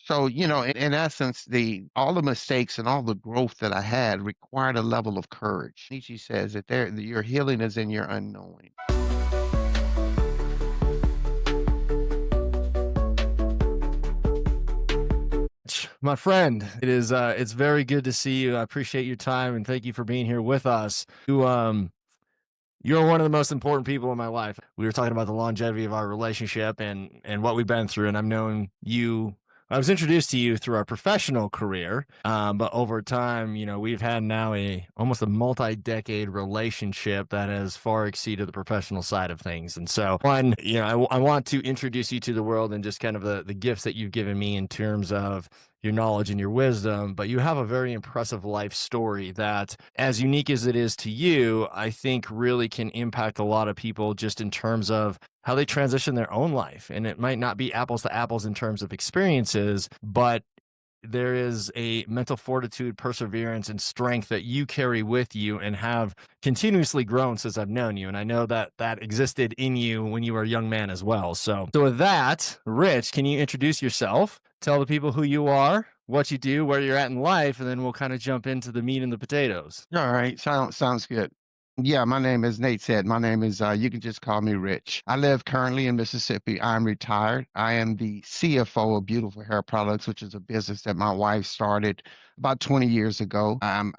So, in essence, the all the mistakes and all the growth that I had required a level of courage. Nietzsche says that your healing is in your unknowing. My friend, it's very good to see you. I appreciate your time and thank you for being here with us. You're one of the most important people in my life. We were talking about the longevity of our relationship and what we've been through, and I've known you. I was introduced to you through our professional career, but over time, we've had now a almost a multi-decade relationship that has far exceeded the professional side of things. And so, I want to introduce you to the world and just kind of the gifts that you've given me in terms of your knowledge and your wisdom, but you have a very impressive life story that, as unique as it is to you, I think really can impact a lot of people just in terms of how they transition their own life. And it might not be apples to apples in terms of experiences, but there is a mental fortitude, perseverance, and strength that you carry with you and have continuously grown since I've known you. And I know that that existed in you when you were a young man as well. So with that, Rich, can you introduce yourself? Tell the people who you are, what you do, where you're at in life, and then we'll kind of jump into the meat and the potatoes. All right, sounds good. Yeah, my name is Nate said. My name is you can just call me Rich. I live currently in Mississippi. I'm retired. I am the CFO of Beautiful Hair Products, which is a business that my wife started about 20 years ago. I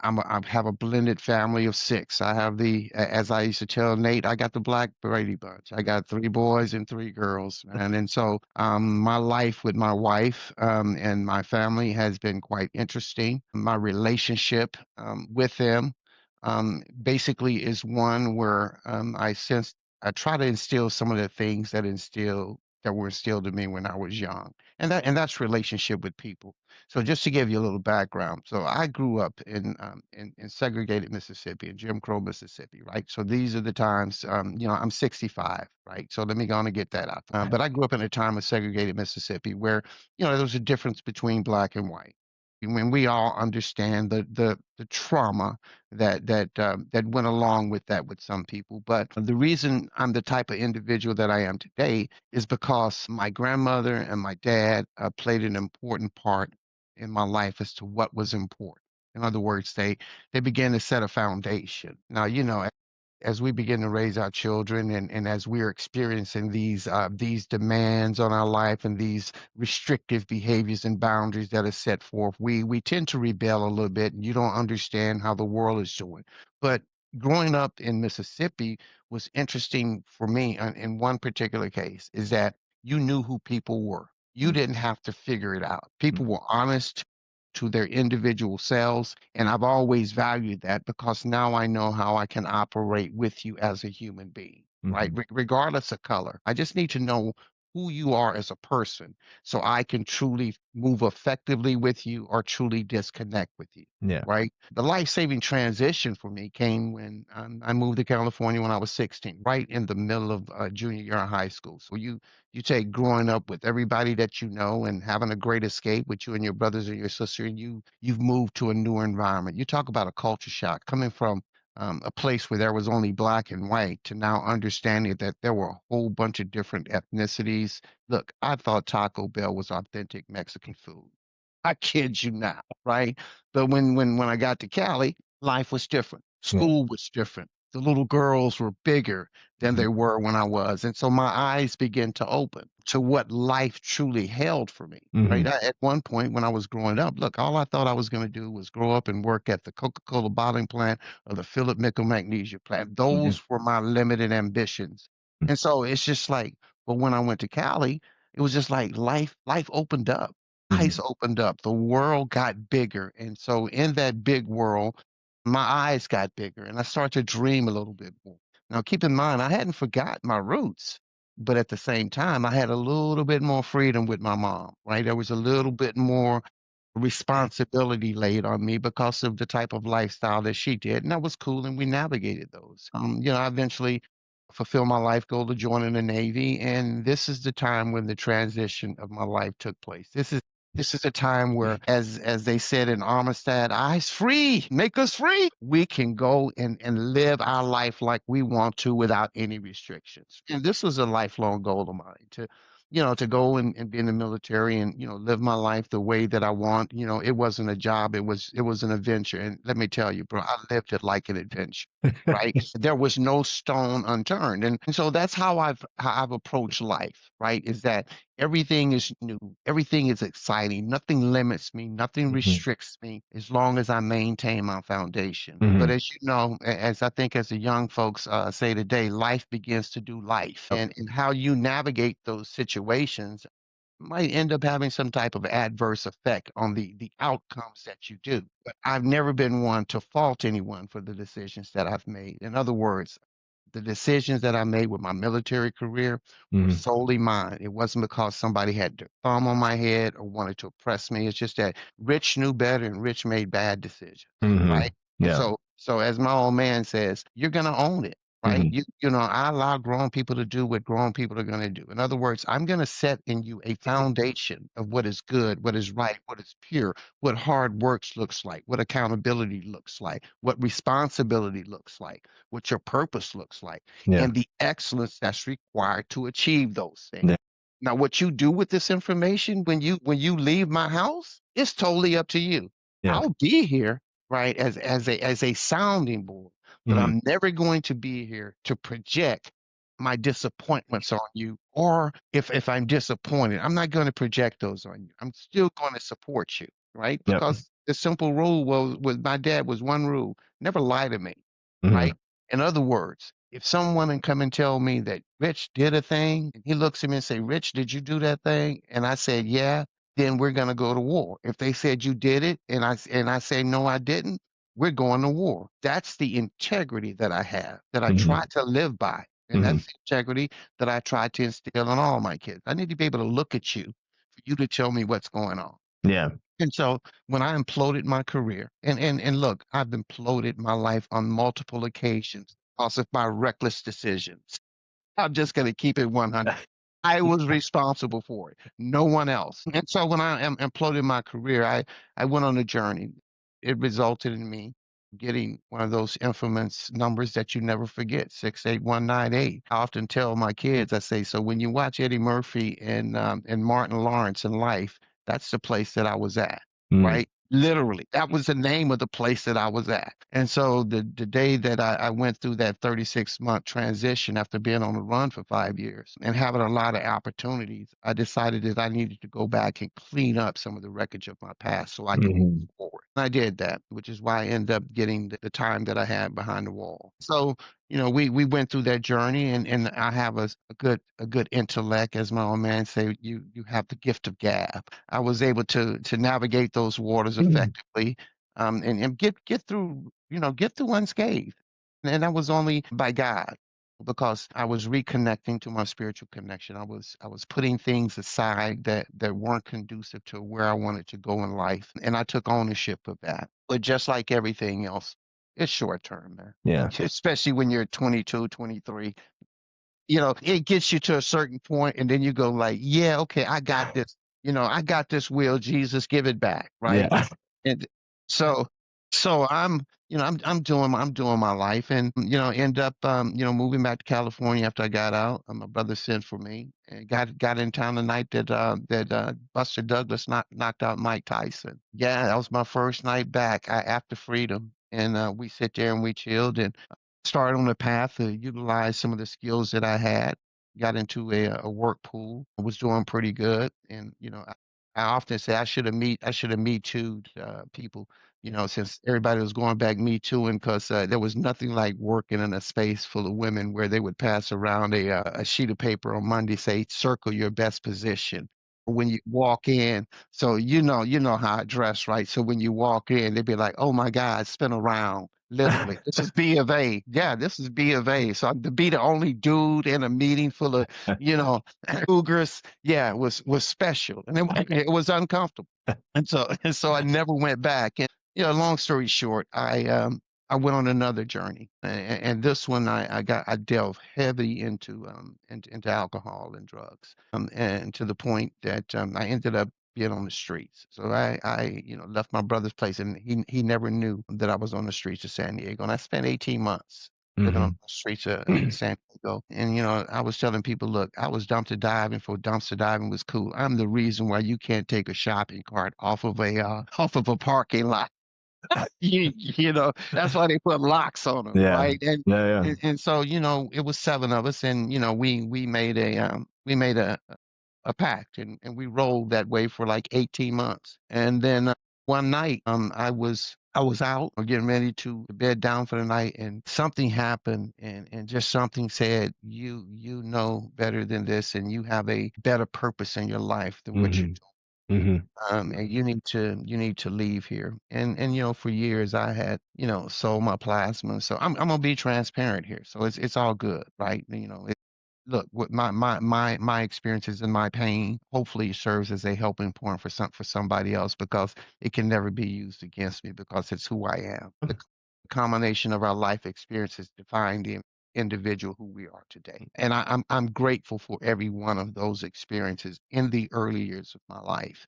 have a blended family of six. I have as I used to tell Nate, I got the Black Brady Bunch. I got three boys and three girls, and so my life with my wife and my family has been quite interesting. My relationship with them basically is one where I try to instill some of the things that were instilled in me when I was young, and that's relationship with people. So just to give you a little background, so I grew up in segregated Mississippi, in Jim Crow Mississippi, right? So these are the times, I'm 65, right? So let me go on and get that out. But I grew up in a time of segregated Mississippi where there was a difference between black and white. When we all understand the trauma that went along with that with some people. But the reason I'm the type of individual that I am today is because my grandmother and my dad played an important part in my life as to what was important. In other words, they began to set a foundation. Now, as we begin to raise our children and as we're experiencing these demands on our life and these restrictive behaviors and boundaries that are set forth, we tend to rebel a little bit and you don't understand how the world is doing. But growing up in Mississippi was interesting for me in one particular case is that you knew who people were. You Mm, didn't have to figure it out. mm, People were honest to their individual selves. And I've always valued that because now I know how I can operate with you as a human being, right? mhm. Regardless of color. I just need to know who you are as a person so I can truly move effectively with you or truly disconnect with you. Yeah. Right. The life saving transition for me came when I moved to California when I was 16, right in the middle of junior year of high school. So you take growing up with everybody that you know and having a great escape with you and your brothers and your sister, and you've moved to a newer environment. You talk about a culture shock coming from a place where there was only black and white to now understanding that there were a whole bunch of different ethnicities. Look, I thought Taco Bell was authentic Mexican food. I kid you not, right? But when I got to Cali, life was different. Yeah. School was different. The little girls were bigger than Mhm, they were when I was. And so my eyes began to open to what life truly held for me, right? mhm, At one point when I was growing up, look, all I thought I was going to do was grow up and work at the Coca-Cola bottling plant or the Philip Nickel Magnesia plant. mhm, Those were my limited ambitions. mm, And so it's just like, but when I went to Cali, it was just like life opened up. Eyes mhm. opened up. The world got bigger. And so in that big world, my eyes got bigger and I started to dream a little bit more. Now, keep in mind, I hadn't forgotten my roots, but at the same time, I had a little bit more freedom with my mom, right? There was a little bit more responsibility laid on me because of the type of lifestyle that she did. And that was cool. And we navigated those. I eventually fulfilled my life goal to join in the Navy. And this is the time when the transition of my life took place. This is a time where, as they said in Armistead, eyes free, make us free. We can go and live our life like we want to without any restrictions. And this was a lifelong goal of mine to go and be in the military and, live my life the way that I want. It wasn't a job. It was an adventure. And let me tell you, bro, I lived it like an adventure. Right. There was no stone unturned. And so that's how I've approached life, right? Is that everything is new, everything is exciting, nothing limits me, nothing Mhm, restricts me as long as I maintain my foundation. But mhm. as you know, as I think as the young folks say today, life begins to do life. Yep. And how you navigate those situations might end up having some type of adverse effect on the outcomes that you do. But I've never been one to fault anyone for the decisions that I've made. In other words, the decisions that I made with my military career were Mhm, solely mine. It wasn't because somebody had their thumb on my head or wanted to oppress me. It's just that Rich knew better and Rich made bad decisions, right? mhm. And Yeah. so as my old man says, you're gonna own it, right? Mhm, I allow grown people to do what grown people are gonna do. In other words, I'm gonna set in you a foundation of what is good, what is right, what is pure, what hard works looks like, what accountability looks like, what responsibility looks like, what your purpose looks like, yeah, and the excellence that's required to achieve those things. yeah, Now, what you do with this information when you leave my house, it's totally up to you. yeah. I'll be here, right, as a sounding board, but Mhm, I'm never going to be here to project my disappointments on you. Or if I'm disappointed, I'm not going to project those on you. I'm still going to support you, right? yep. Because the simple rule was with my dad was one rule: never lie to me, Mhm, right? In other words, if someone and come and tell me that Rich did a thing, and he looks at me and say, Rich, did you do that thing? And I said, yeah, then we're gonna go to war. If they said you did it and I say no, I didn't, we're going to war. That's the integrity that I have, that I try mhm, to live by. And mhm. that's the integrity that I try to instill in all my kids. I need to be able to look at you for you to tell me what's going on. Yeah. And so when I imploded my career, and look, I've imploded my life on multiple occasions because of my reckless decisions. I'm just going to keep it 100. I was responsible for it, no one else. And so when I imploded my career, I went on a journey. It resulted in me getting one of those infamous numbers that you never forget, 68198. I often tell my kids, I say, so when you watch Eddie Murphy and Martin Lawrence in life, that's the place that I was at, Mm, right? Literally, that was the name of the place that I was at. And so the day that I went through that 36-month transition after being on the run for 5 years and having a lot of opportunities, I decided that I needed to go back and clean up some of the wreckage of my past so I could move mhm. forward. And I did that, which is why I ended up getting the time that I had behind the wall. So, we went through that journey, and I have a good intellect, as my old man say, you have the gift of gab. I was able to navigate those waters effectively, and get through, get through unscathed. And that was only by God, because I was reconnecting to my spiritual connection. I was putting things aside that weren't conducive to where I wanted to go in life, and I took ownership of that. But just like everything else, it's short term, man. Yeah. Especially when you're 22, 23. It gets you to a certain point, and then you go like, yeah, okay, I got this. I got this will, Jesus, give it back, right? Yeah. And so I'm doing my life, and end up moving back to California after I got out. My brother sent for me and got in town the night that Buster Douglas knocked out Mike Tyson. Yeah, that was my first night back after freedom. And we sit there and we chilled and started on the path to utilize some of the skills that I had. Got into a work pool. I was doing pretty good, and I often say I should have me too people. Since everybody was going back me too, and because there was nothing like working in a space full of women where they would pass around a sheet of paper on Monday, say circle your best position when you walk in. So you know how I dress, right? So when you walk in, they'd be like, "Oh my God, spin around." Literally, this is B of A. Yeah, this is B of A. So to be the only dude in a meeting full of, you know, cougars, yeah, was special, and it was uncomfortable. And so I never went back. And long story short, I went on another journey, and this one I delved heavy into alcohol and drugs, and to the point that I ended up being on the streets. So I left my brother's place, and he never knew that I was on the streets of San Diego, and I spent 18 months. living on Mhm. the streets of San Diego. And, I was telling people, look, I was dumpster diving for dumpster diving was cool. I'm the reason why you can't take a shopping cart off of a parking lot. That's why they put locks on them, Yeah. right? And Yeah, yeah. and so, it was seven of us, and we made a pact, and we rolled that way for like 18 months. And then one night, I was out or getting ready to bed down for the night, and something happened, and just something said, you know better than this, and you have a better purpose in your life than what you're Mhm. Mhm. and you need to leave here. And for years I had, sold my plasma. So I'm gonna be transparent here. So it's all good, right? Look, what my experiences and my pain hopefully serves as a helping point for somebody else, because it can never be used against me, because it's who I am. The combination of our life experiences define the individual who we are today. And I'm grateful for every one of those experiences in the early years of my life.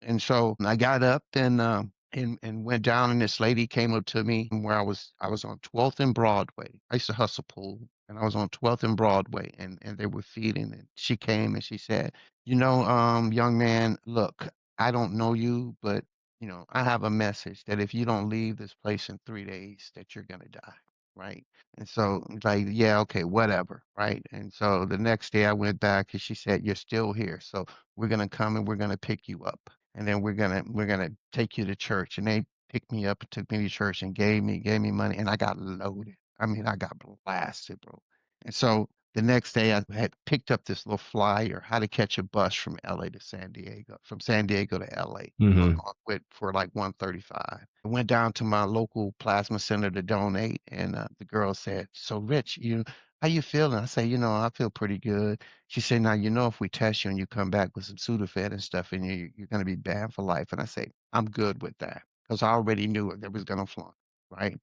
And so I got up and went down, and this lady came up to me where I was on 12th and Broadway. I used to hustle pool, and I was on 12th and Broadway, and they were feeding. And she came and she said, young man, look, I don't know you, but I have a message that if you don't leave this place in 3 days, that you're gonna die. Right. And so it's like, yeah, okay, whatever. Right. And so the next day I went back and she said, you're still here. So we're gonna come and we're gonna pick you up, and then we're gonna take you to church. And they picked me up and took me to church and gave me money, and I got loaded. I mean, I got blasted, bro. And so the next day I had picked up this little flyer, how to catch a bus from LA to San Diego, from San Diego to LA, Mhm. with for like 135. I went down to my local plasma center to donate, and the girl said, "So Rich, how you feeling?" I say, I feel pretty good. She said, "Now, if we test you and you come back with some Sudafed and stuff in you, you're going to be banned for life." And I say, "I'm good with that, because I already knew it. That was going to flunk, right?"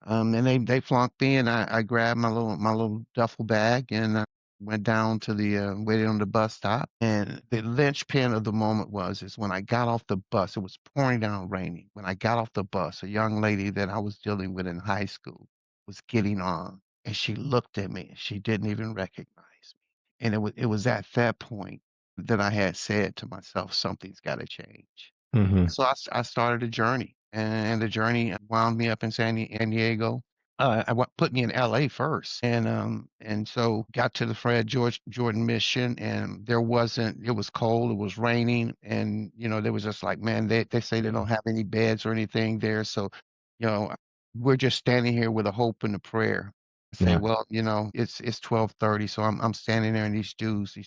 And they flunked me, and I grabbed my little duffel bag, and went down to the waited on the bus stop. And the linchpin of the moment is when I got off the bus. It was pouring down raining. When I got off the bus, a young lady that I was dealing with in high school was getting on, and she looked at me. She didn't even recognize me, and it was at that point that I had said to myself, something's got to change. Mhm. So I started a journey, and the journey wound me up in San Diego. Put me in LA first, and so got to the Fred George Jordan Mission, and it was cold, it was raining, and they was just like, man, they say they don't have any beds or anything there, so you know we're just standing here with a hope and a prayer. I say, Yeah. well, it's 12:30, so I'm standing there, and these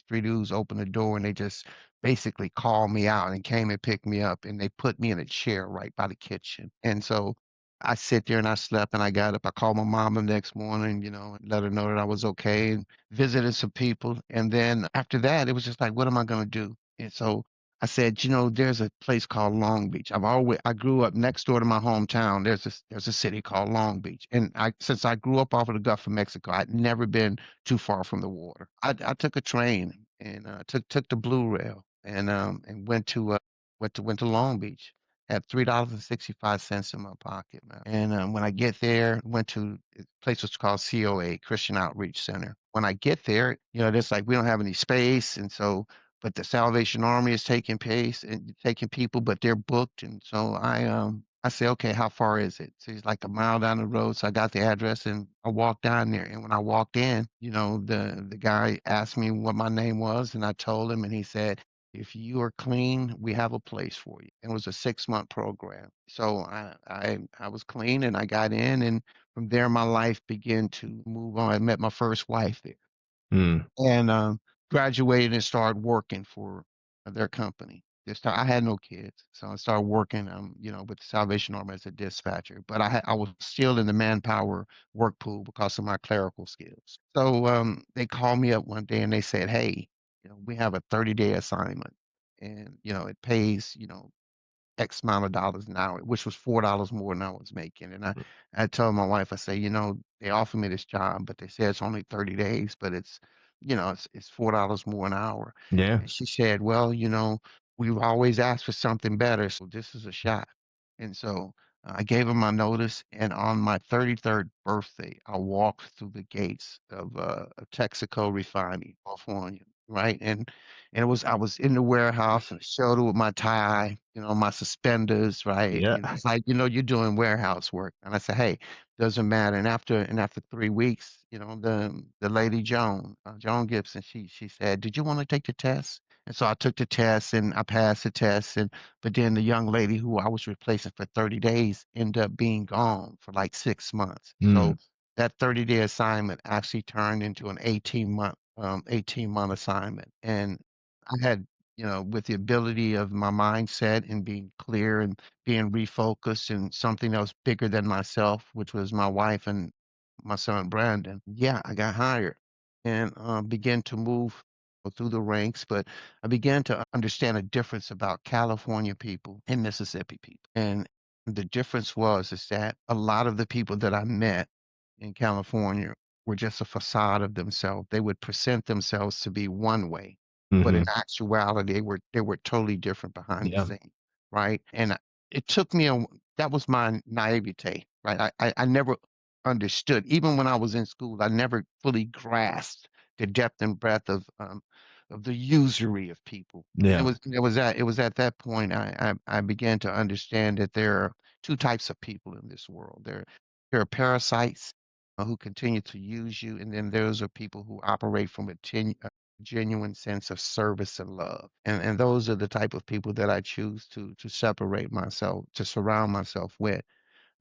three dudes open the door, and they just basically called me out and came and picked me up, and they put me in a chair right by the kitchen. And so I sit there and I slept, and I got up. I called my mom the next morning, and let her know that I was okay, and visited some people. And then after that, it was just like, what am I going to do? And so I said, there's a place called Long Beach. I grew up next door to my hometown. There's a city called Long Beach. And since I grew up off of the Gulf of Mexico, I'd never been too far from the water. I took a train, and took the Blue Rail, and went to Long Beach. Had $3.65 in my pocket, man. And when I get there, went to a place was called COA, Christian Outreach Center. When I get there, it's like we don't have any space, and so but the Salvation Army is taking pace and taking people, but they're booked. And so I say, okay, how far is it? So it's like a mile down the road. So I got the address, and I walked down there. And when I walked in, the guy asked me what my name was, and I told him, and he said, if you are clean, we have a place for you. It was a 6-month program. So I was clean, and I got in, and from there my life began to move on. I met my first wife there, Mm. and graduated and started working for their company. I had no kids, so I started working, with the Salvation Army as a dispatcher. But I was still in the manpower work pool because of my clerical skills. So they called me up one day and they said, "Hey, we have a 30-day assignment, and it pays, X amount of dollars an hour," which was $4 more than I was making. And I told my wife, I say, they offered me this job, but they said it's only 30 days, but it's $4 more an hour. Yeah. And she said, well, we've always asked for something better, so this is a shot. And so I gave him my notice, and on my 33rd birthday, I walked through the gates of a Texaco refinery, California, right? And it was I was in the warehouse and shoulder with my tie, my suspenders, right? Yeah. It's like, you're doing warehouse work. And I said, hey, doesn't matter. And after 3 weeks, the lady Joan Gibson, she said, did you want to take the test? And so I took the test and I passed the test. But then the young lady who I was replacing for 30 days ended up being gone for like 6 months. Mm, So that 30-day assignment actually turned into an 18-month assignment. And I had, with the ability of my mindset and being clear and being refocused and something that was bigger than myself, which was my wife and my son Brandon. Yeah, I got hired and began to move through the ranks, but I began to understand a difference about California people and Mississippi people. And the difference was is that a lot of the people that I met in California were just a facade of themselves. They would present themselves to be one way, but in mhm. actuality, they were totally different behind the Yeah. scene, right? And it took me that was my naivete, right? I never understood, even when I was in school, I never fully grasped the depth and breadth of the usury of people. And it Yeah. was it was at it was at that point I began to understand that there are two types of people in this world. There are parasites who continue to use you, and then those are people who operate from a genuine sense of service and love. And those are the type of people that I choose to separate myself, to surround myself with.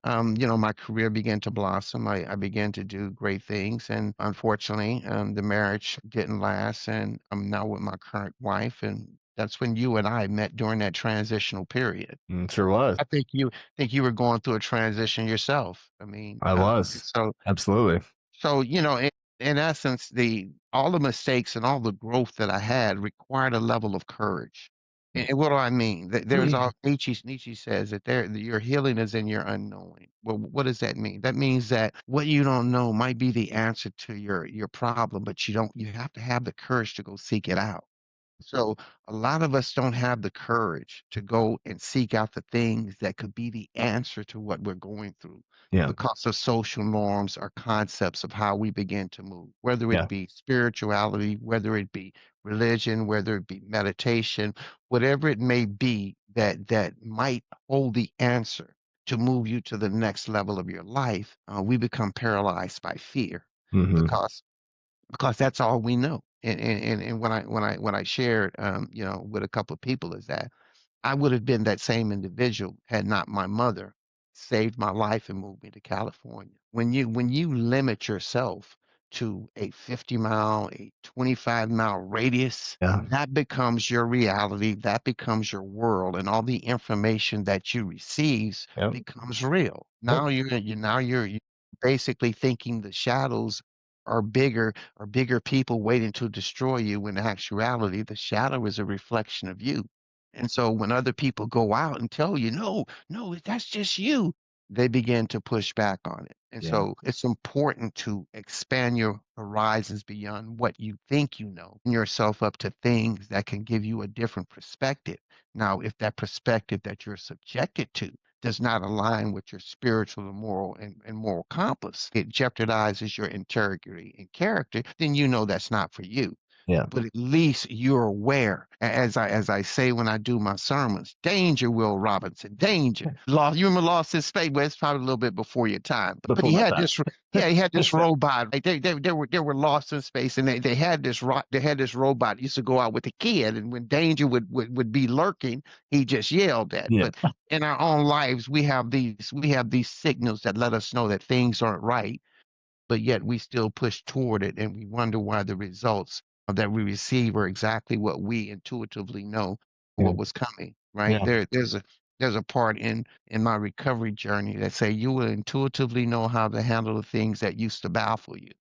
My career began to blossom. I began to do great things, and unfortunately, the marriage didn't last. And I'm now with my current wife, and that's when you and I met during that transitional period. Sure was. I think you were going through a transition yourself. I mean, I was. so Absolutely. so, in essence, the all the mistakes and all the growth that I had required a level of courage. And what do I mean? There's all Nietzsche says that your healing is in your unknowing. Well, what does that mean? That means that what you don't know might be the answer to your problem, but you have to have the courage to go seek it out. So a lot of us don't have the courage to go and seek out the things that could be the answer to what we're going through Yeah. because of social norms or concepts of how we begin to move, whether it Yeah. be spirituality, whether it be religion, whether it be meditation, whatever it may be that might hold the answer to move you to the next level of your life. We become paralyzed by fear Mhm. because that's all we know. And when I shared with a couple of people is that I would have been that same individual had not my mother saved my life and moved me to California. When you limit yourself to a 50-mile, a 25-mile radius, Yeah. that becomes your reality, that becomes your world, and all the information that you receives Yep. becomes real. Yep. Now you're basically thinking the shadows are bigger people waiting to destroy you when in actuality the shadow is a reflection of you. And so when other people go out and tell you, no, no, that's just you, they begin to push back on it. And Yeah. so it's important to expand your horizons beyond what you think you know, and yourself up to things that can give you a different perspective. Now, if that perspective that you're subjected to does not align with your spiritual and moral compass, it jeopardizes your integrity and character, then you know that's not for you, Yeah. but at least you're aware. As I say when I do my sermons, danger, Will Robinson, danger. Lost, you remember Lost in Space? Well, it's probably a little bit before your time, but Before he my had time. this. Yeah, he had this robot. Like they were lost in space, and they had this robot used to go out with a kid, and when danger would be lurking, he just yelled at. Yeah. But in our own lives, we have these signals that let us know that things aren't right, but yet we still push toward it and we wonder why the results that we receive are exactly what we intuitively know Yeah. what was coming, right? Yeah. There's a part in my recovery journey that say you will intuitively know how to handle the things that used to baffle you,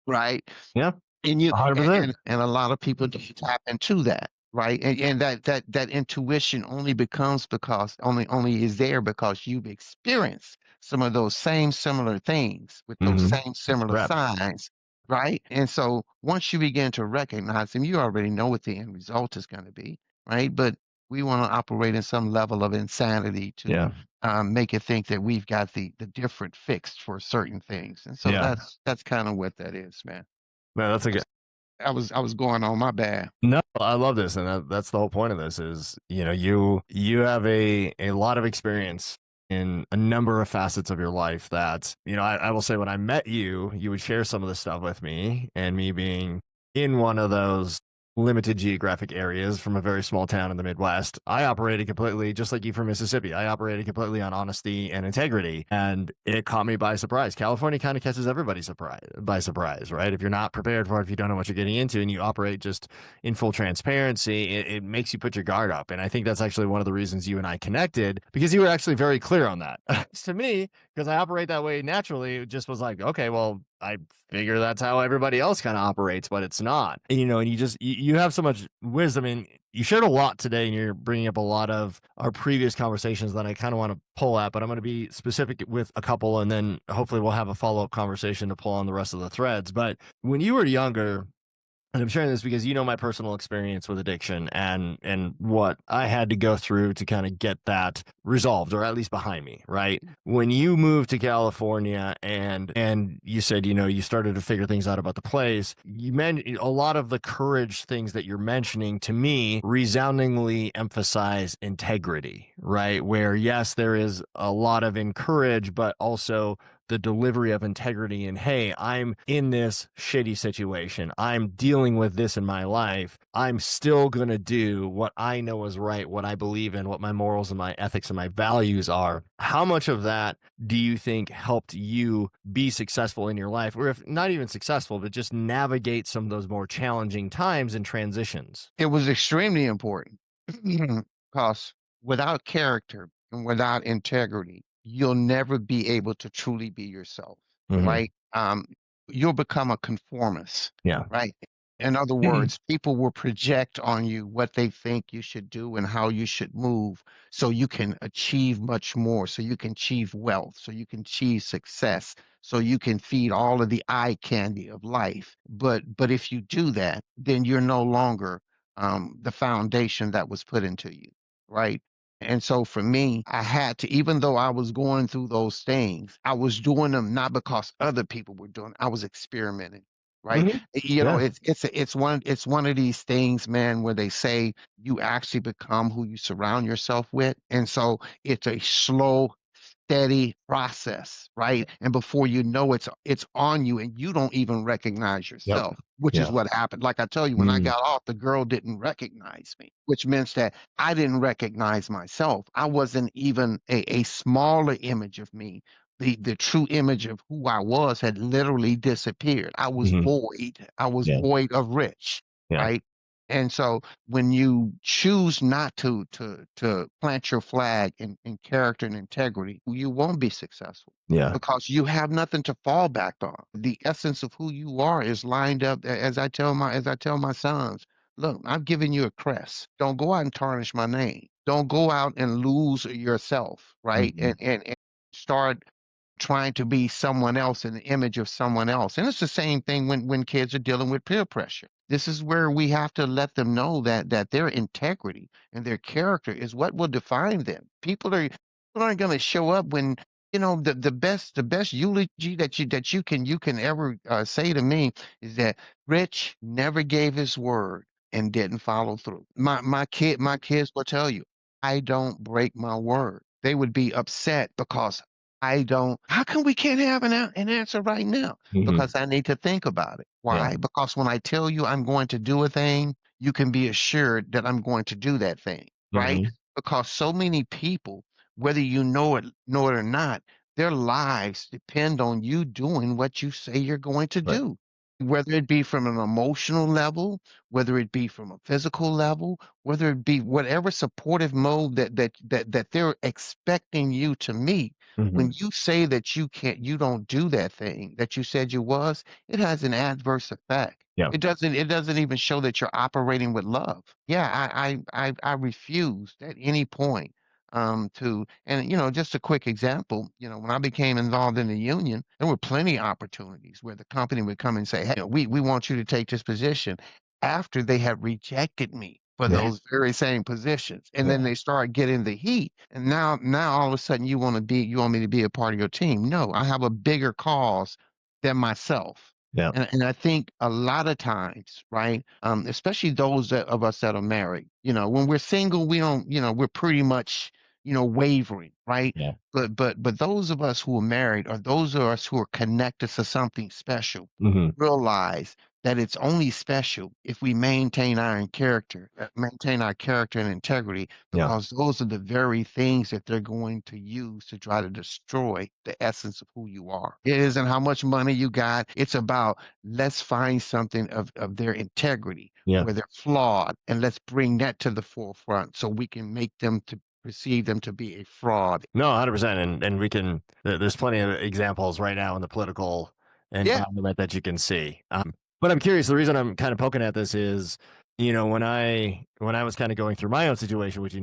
right? Yeah. And you 100%. and a lot of people don't tap into that, right? And that intuition only becomes because only is there because you've experienced some of those same similar things with those Mhm. same similar Rap. signs, right? And so once you begin to recognize them, you already know what the end result is going to be, right? But we want to operate in some level of insanity to Yeah. make it think that we've got the different fix for certain things. And so Yeah. that's kind of what that is, man. Man, that's a good. I was going on my bad. No, I love this, and that's the whole point of this is, you have a lot of experience in a number of facets of your life that, I will say when I met you, you would share some of this stuff with me, and me being in one of those limited geographic areas from a very small town in the Midwest, I operated completely just like you from Mississippi. I operated completely on honesty and integrity, and it caught me by surprise. California kind of catches everybody by surprise, right? If you're not prepared for it, if you don't know what you're getting into, and you operate just in full transparency, it makes you put your guard up. And I think that's actually one of the reasons you and I connected, because you were actually very clear on that. To me, because I operate that way naturally, it just was like, okay, well, I figure that's how everybody else kind of operates, but it's not. And you have so much wisdom, and you shared a lot today, and you're bringing up a lot of our previous conversations that I kind of want to pull at, but I'm going to be specific with a couple, and then hopefully we'll have a follow-up conversation to pull on the rest of the threads. But when you were younger, and I'm sharing this because you know my personal experience with addiction and what I had to go through to kind of get that resolved, or at least behind me, right? When you moved to California and you said, you started to figure things out about the place, you meant a lot of the courage things that you're mentioning to me resoundingly emphasize integrity, right? Where yes, there is a lot of encourage, but also the delivery of integrity, and hey, I'm in this shitty situation, I'm dealing with this in my life, I'm still going to do what I know is right, what I believe in, what my morals and my ethics and my values are. How much of that do you think helped you be successful in your life, or if not even successful, but just navigate some of those more challenging times and transitions? It was extremely important because without character and without integrity, you'll never be able to truly be yourself, Hmm. right? You'll become a conformist, Yeah. right? In other words, people will project on you what they think you should do and how you should move so you can achieve much more, so you can achieve wealth, so you can achieve success, so you can feed all of the eye candy of life. But if you do that, then you're no longer the foundation that was put into you, right? And so for me, I had to, even though I was going through those things, I was doing them not because other people were doing, I was experimenting, right? Hmm. You know, Yeah. it's one of these things, man, where they say you actually become who you surround yourself with, and so it's a slow, steady process, right? And before you know it's on you and you don't even recognize Yep. yourself, which is Yeah. what happened. Like I tell you, when I Mm. got off, the girl didn't recognize me, which means that I didn't recognize myself. I wasn't even a smaller image of me. The true image of who I was had literally disappeared. I was Hmm. void. I was Yeah. void of Rich, Yeah. right? And so when you choose not to plant your flag in character and integrity, you won't be successful Yeah. because you have nothing to fall back on. The essence of who you are is lined up as I tell my sons, look, I've given you a crest. Don't go out and tarnish my name. Don't go out and lose yourself, right? Hmm. And start trying to be someone else in the image of someone else. And it's the same thing when kids are dealing with peer pressure. This is where we have to let them know that their integrity and their character is what will define them. People aren't going to show up when the best eulogy that you can ever say to me is that Rich never gave his word and didn't follow through. My kids will tell you, I don't break my word. They would be upset because I don't. How come we can't have an answer right now? Hmm. Because I need to think about it. Yeah. Why? Because when I tell you I'm going to do a thing, you can be assured that I'm going to do that thing, right? Hmm. Because so many people, whether you know it or not, their lives depend on you doing what you say you're going to Right. do. Whether it be from an emotional level, whether it be from a physical level, whether it be whatever supportive mode that they're expecting you to meet, Hmm. when you say that you don't do that thing that you said you was, it has an adverse effect. Yeah. It doesn't even show that you're operating with love. Yeah, I refused at any point and just a quick example, when I became involved in the union, there were plenty of opportunities where the company would come and say, hey, we want you to take this position after they had rejected me for Yeah. those very same positions. And then Yeah. they start getting the heat. And now all of a sudden you want me to be a part of your team. No, I have a bigger cause than myself. Yeah. And I think a lot of times, right, especially those of us that are married, when we're single, we don't, we're pretty much, wavering, right? Yeah. But those of us who are married, or those of us who are connected to something special, Hmm. realize that it's only special if we maintain our character and integrity, Yeah. because those are the very things that they're going to use to try to destroy the essence of who you are. It isn't how much money you got. It's about, let's find something of their integrity Yeah. where they're flawed, and let's bring that to the forefront so we can make them to perceive them to be a fraud. No, 100%. And we can, there's plenty of examples right now in the political Yeah. environment that you can see. But I'm curious, the reason I'm kind of poking at this is, when I was kind of going through my own situation, which,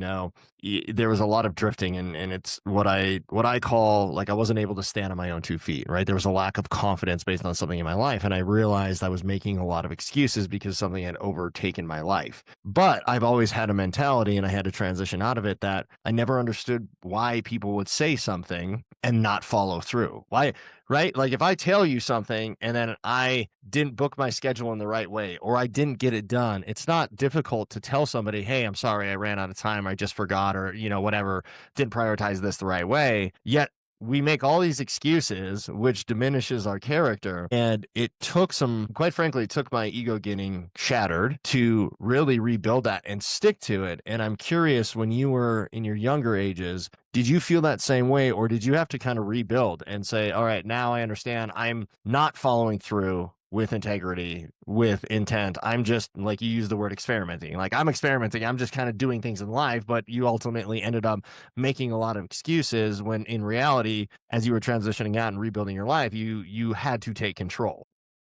there was a lot of drifting, and it's what I call, like, I wasn't able to stand on my own 2 feet, right? There was a lack of confidence based on something in my life. And I realized I was making a lot of excuses because something had overtaken my life. But I've always had a mentality, and I had to transition out of it, that I never understood why people would say something and not follow through. Why, right? Like, if I tell you something and then I didn't book my schedule in the right way, or I didn't get it done, it's not difficult to tell somebody, hey, I'm sorry, I ran out of time, I just forgot, or, whatever, didn't prioritize this the right way. Yet we make all these excuses, which diminishes our character. And it took quite frankly, it took my ego getting shattered to really rebuild that and stick to it. And I'm curious, when you were in your younger ages, did you feel that same way, or did you have to kind of rebuild and say, all right, now I understand I'm not following through with integrity, with intent. I'm just, like, you use the word experimenting. Like, I'm experimenting. I'm just kind of doing things in life, but you ultimately ended up making a lot of excuses, when in reality, as you were transitioning out and rebuilding your life, you had to take control.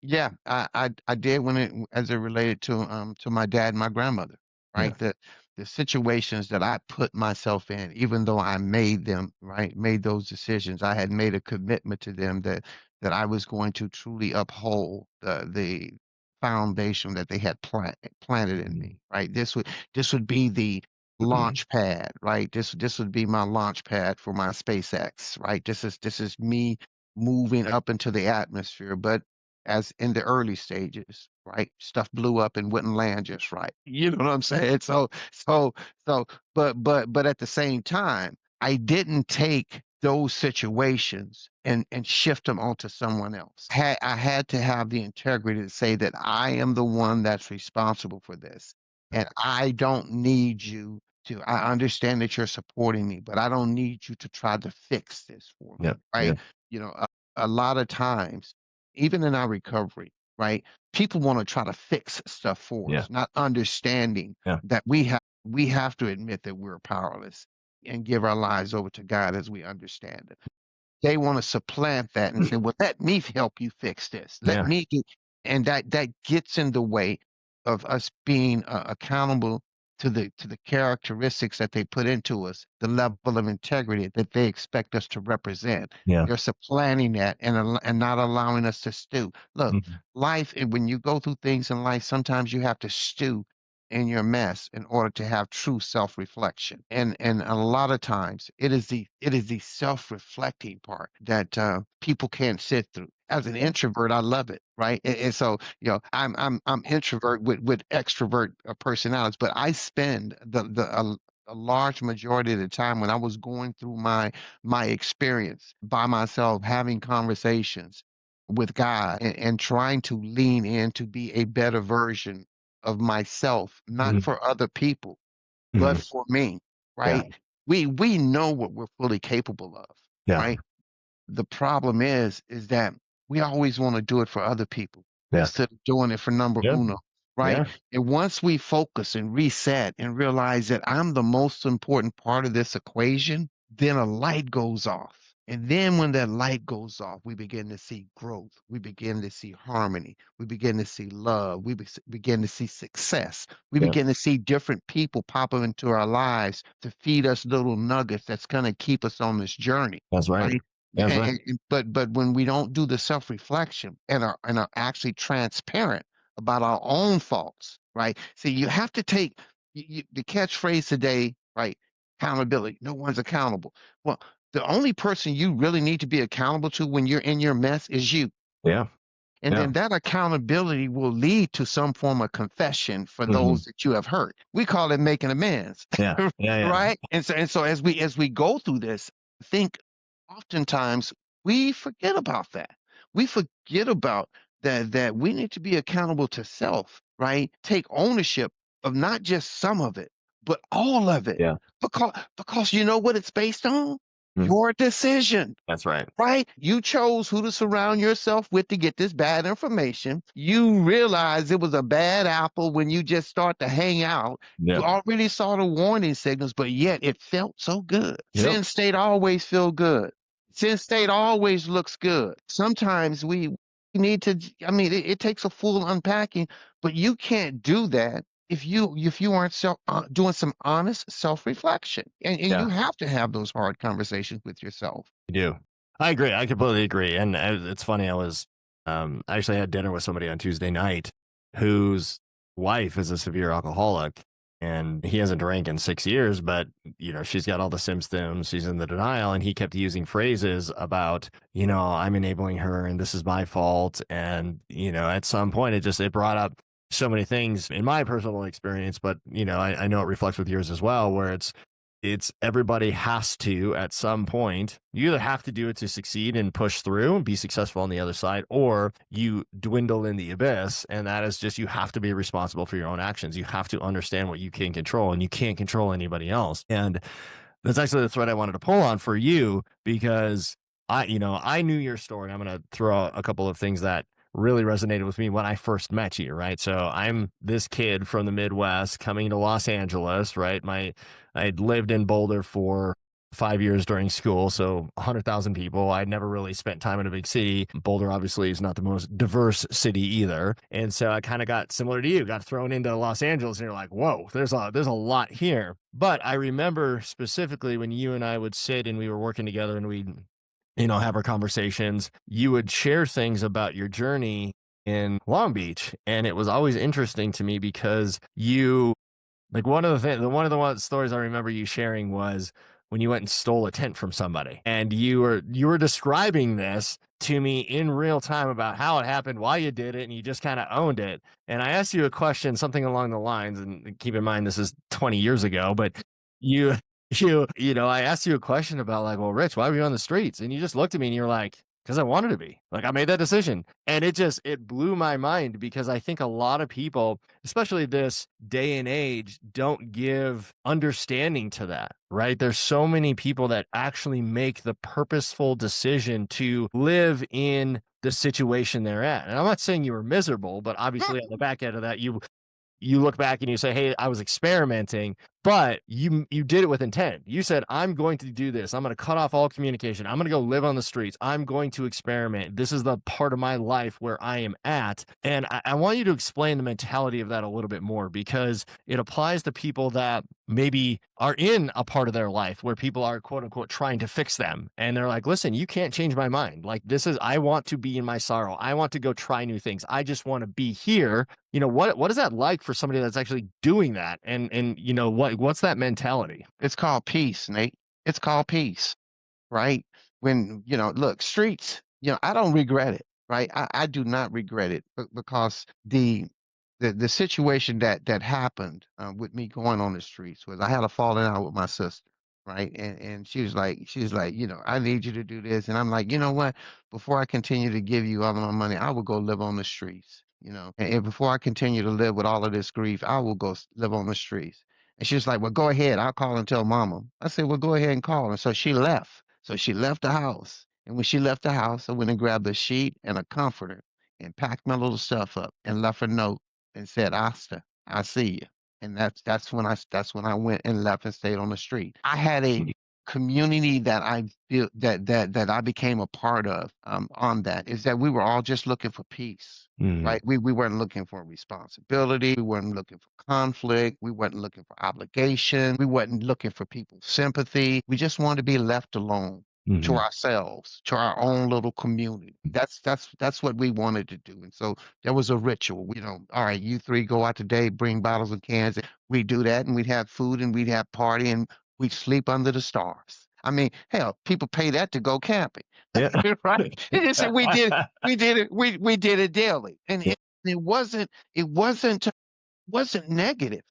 Yeah, I did, when as it related to my dad and my grandmother, Yeah. right? The situations that I put myself in, even though I made them, right, made those decisions, I had made a commitment to them that I was going to truly uphold the foundation that they had planted in Mhm. me, right? This would be the launch pad, right? This would be my launch pad for my SpaceX, right? This is me moving up into the atmosphere, but as in the early stages, right? Stuff blew up and wouldn't land just right. You know what I'm saying? So, but at the same time, I didn't take those situations and shift them onto someone else. I had to have the integrity to say that I am the one that's responsible for this, and I don't need you to. I understand that you're supporting me, but I don't need you to try to fix this for Yeah. me, Yeah. right? A lot of times, even in our recovery, right? People want to try to fix stuff for Yeah. us, not understanding Yeah. that we have to admit that we're powerless and give our lives over to God as we understand it. They want to supplant that and say, "Well, let me help you fix this. Let Yeah. me do," and that gets in the way of us being accountable to the characteristics that they put into us, the level of integrity that they expect us to represent. Yeah. They're supplanting that and not allowing us to stew. Look, Mhm. life, when you go through things in life, sometimes you have to stew in your mess in order to have true self-reflection. And a lot of times it is the self-reflecting part that people can't sit through. As an introvert, I love it, right? And so, I'm introvert with extrovert personalities, but I spend a large majority of the time when I was going through my experience by myself, having conversations with God, and trying to lean in to be a better version of myself, not Mhm. for other people, but Mhm. for me, Yeah. right? We know what we're fully capable of, Yeah. right? The problem is that we always want to do it for other people Yeah. instead of doing it for number Yeah. uno, right? Yeah. And once we focus and reset and realize that I'm the most important part of this equation, then a light goes off. And then when that light goes off, we begin to see growth. We begin to see harmony. We begin to see love. We begin to see success. We Yeah. begin to see different people pop up into our lives to feed us little nuggets that's going to keep us on this journey, That's right. right? That's right. But when we don't do the self-reflection and are actually transparent about our own faults, right? See, you have to take the catchphrase today, right? Accountability. No one's accountable. Well, the only person you really need to be accountable to when you're in your mess is you. Yeah. And Yeah. then that accountability will lead to some form of confession for Hmm. those that you have hurt. We call it making amends, Yeah. Yeah. Yeah. right? And so as we go through this, I think oftentimes we forget about that. We forget about that we need to be accountable to self, right? Take ownership of not just some of it, but all of it. Yeah. Because you know what it's based on? Mm. Your decision. That's right. Right? You chose who to surround yourself with to get this bad information. You realized it was a bad apple when you just start to hang out. You Yep. already saw the warning signals, but yet it felt so good. Yep. Sin state always feel good. Sin state always looks good. Sometimes we need to, I mean, it takes a full unpacking, but you can't do that if you aren't doing some honest self-reflection. And Yeah. you have to have those hard conversations with yourself. You do. I agree. I completely agree. And it's funny. I actually had dinner with somebody on Tuesday night whose wife is a severe alcoholic, and he hasn't drank in 6 years, but she's got all the symptoms. She's in the denial, and he kept using phrases about, I'm enabling her, and this is my fault. And at some point, it brought up so many things in my personal experience, but I know it reflects with yours as well, where it's everybody has to at some point. You either have to do it to succeed and push through and be successful on the other side, or you dwindle in the abyss. And that is just, you have to be responsible for your own actions. You have to understand what you can control, and you can't control anybody else. And that's actually the thread I wanted to pull on for you, because I knew your story. I'm going to throw a couple of things that really resonated with me when I first met you, right? So I'm this kid from the Midwest coming to Los Angeles, right? I'd lived in Boulder for 5 years during school, so 100,000 people. I'd never really spent time in a big city. Boulder obviously is not the most diverse city either, and so I kind of got similar to you, got thrown into Los Angeles, and you're like, "Whoa, there's a lot here." But I remember specifically when you and I would sit and we were working together, and we'd have our conversations. You would share things about your journey in Long Beach, and it was always interesting to me because like one stories I remember you sharing was when you went and stole a tent from somebody, and you were describing this to me in real time about how it happened, why you did it, and you just kind of owned it. And I asked you a question, something along the lines, and keep in mind this is 20 years ago, but you I asked you a question about, like, well, Rich, why were you on the streets? And you just looked at me and you're like, because I wanted to be. Like, I made that decision. And it blew my mind, because I think a lot of people, especially this day and age, don't give understanding to that, right? There's so many people that actually make the purposeful decision to live in the situation they're at. And I'm not saying you were miserable, but obviously on the back end of that, you look back and you say, "Hey, I was experimenting," but you did it with intent. You said, "I'm going to do this. I'm going to cut off all communication. I'm going to go live on the streets. I'm going to experiment. This is the part of my life where I am at." And I want you to explain the mentality of that a little bit more, because it applies to people that maybe are in a part of their life where people are, quote unquote, trying to fix them. And they're like, "Listen, you can't change my mind. Like, I want to be in my sorrow. I want to go try new things. I just want to be here." What is that like for somebody that's actually doing that? And what's that mentality? It's called peace, Nate. It's called peace, right? When, look, streets, I don't regret it, right? I do not regret it because the situation that happened with me going on the streets was I had a falling out with my sister, right? And she was like, I need you to do this. And I'm like, you know what? Before I continue to give you all of my money, I will go live on the streets, and before I continue to live with all of this grief, I will go live on the streets. And she was like, well, go ahead. I'll call and tell mama. I said, well, go ahead and call. And so she left. So she left the house. And when she left the house, I went and grabbed a sheet and a comforter and packed my little stuff up and left a note and said, Asta, I see you. And that's when I went and left and stayed on the street. I had a community that I feel that I became a part of on that is that we were all just looking for peace. Mhm. Right. We weren't looking for responsibility. We weren't looking for conflict. We weren't looking for obligation. We weren't looking for people's sympathy. We just wanted to be left alone. to Mhm. ourselves, to our own little community. That's what we wanted to do. And so there was a ritual. All right, you three go out today, bring bottles and cans. We do that, and we'd have food, and we'd have party, and we'd sleep under the stars. I mean, hell, people pay that to go camping, Yeah. right? And so we did it daily, and it wasn't negative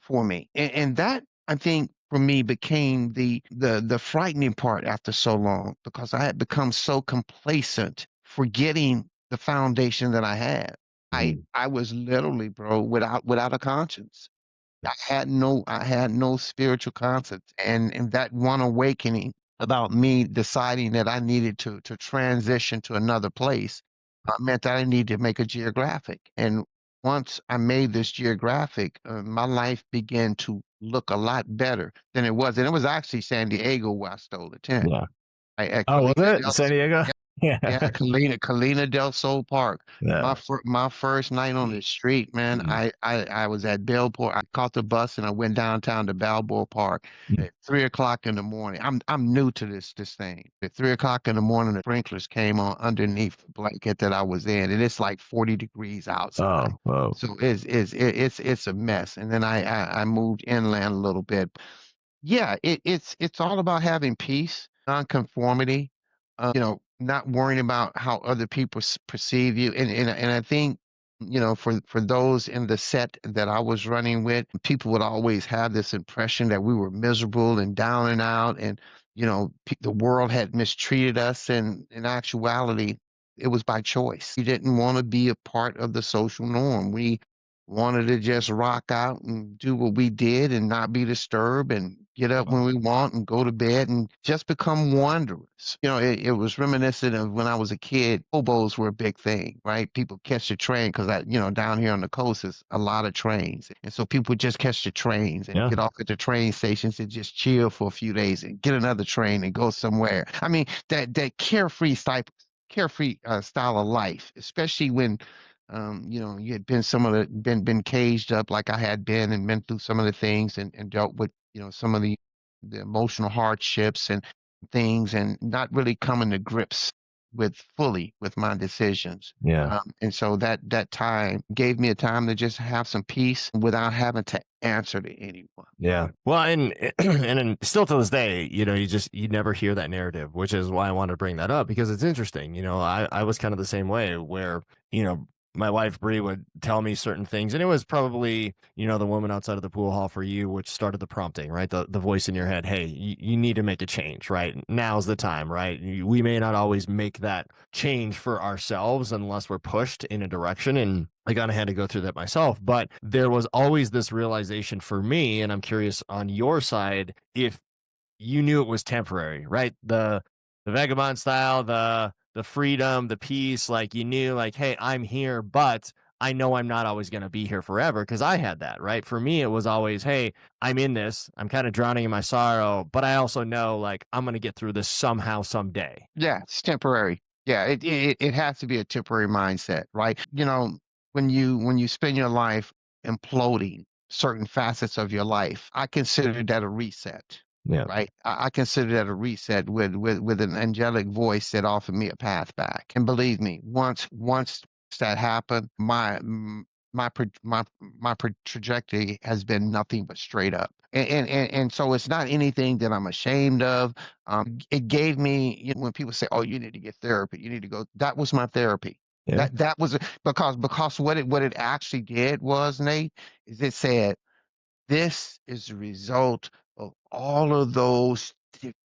for me. And that, I think, for me became the frightening part after so long, because I had become so complacent, forgetting the foundation that I had. I Mhm. I was literally, bro, without a conscience. I had no spiritual conscience. And that one awakening about me deciding that I needed to transition to another place meant that I needed to make a geographic. And once I made this geographic, my life began to look a lot better than it was. And it was actually San Diego where I stole the tent. Yeah. At Oh, was Colina it del San Diego? yeah, Yeah. Colina del Sol Park. My Yeah. my first night on the street, man. Mhm. I was at Bellport. I caught the bus and I went downtown to Balboa Park Mhm. at 3 o'clock in the morning. I'm new to this thing. At 3 o'clock in the morning, the sprinklers came on underneath the blanket that I was in, and it's like 40 degrees outside. Oh, whoa. So it's a mess. And then I moved inland a little bit. Yeah, it's all about having peace, nonconformity, not worrying about how other people perceive you. And I think, for those in the set that I was running with, people would always have this impression that we were miserable and down and out, and the world had mistreated us. And in actuality, it was by choice. We didn't want to be a part of the social norm. We wanted to just rock out and do what we did and not be disturbed, and get up when we want and go to bed and just become wanderers. It was reminiscent of when I was a kid. Hobos were a big thing, right? People catch the train because down here on the coast is a lot of trains. And so people would just catch the trains and Yeah. get off at the train stations and just chill for a few days and get another train and go somewhere. I mean, that carefree style of life, especially when you had been caged up like I had been, and been through some of the things, and dealt with, some of the emotional hardships and things, and not really coming to grips fully with my decisions. Yeah. And so that time gave me a time to just have some peace without having to answer to anyone. Yeah. Well, and and still to this day, you never hear that narrative, which is why I wanted to bring that up because it's interesting. I was kind of the same way where, my wife Bree would tell me certain things, and it was probably, the woman outside of the pool hall for you, which started the prompting, right? The voice in your head, hey, you need to make a change, right? Now's the time, right? We may not always make that change for ourselves unless we're pushed in a direction. And I kind of had to go through that myself, but there was always this realization for me, and I'm curious on your side if you knew it was temporary, right? The vagabond style, the freedom, the peace, like you knew, like, hey, I'm here, but I know I'm not always going to be here forever because I had that, right? For me, it was always, hey, I'm in this, I'm kind of drowning in my sorrow, but I also know like I'm going to get through this somehow, someday. Yeah, it's temporary. Yeah, it has to be a temporary mindset, right? When you spend your life imploding certain facets of your life, I consider that a reset, Yeah. right? I consider that a reset with an angelic voice that offered me a path back. And believe me, once that happened, my trajectory has been nothing but straight up. And so it's not anything that I'm ashamed of. It gave me, when people say, "Oh, you need to get therapy, you need to go," that was my therapy. Yeah. That was because what it actually did was, Nate, is it said, this is the result of all of those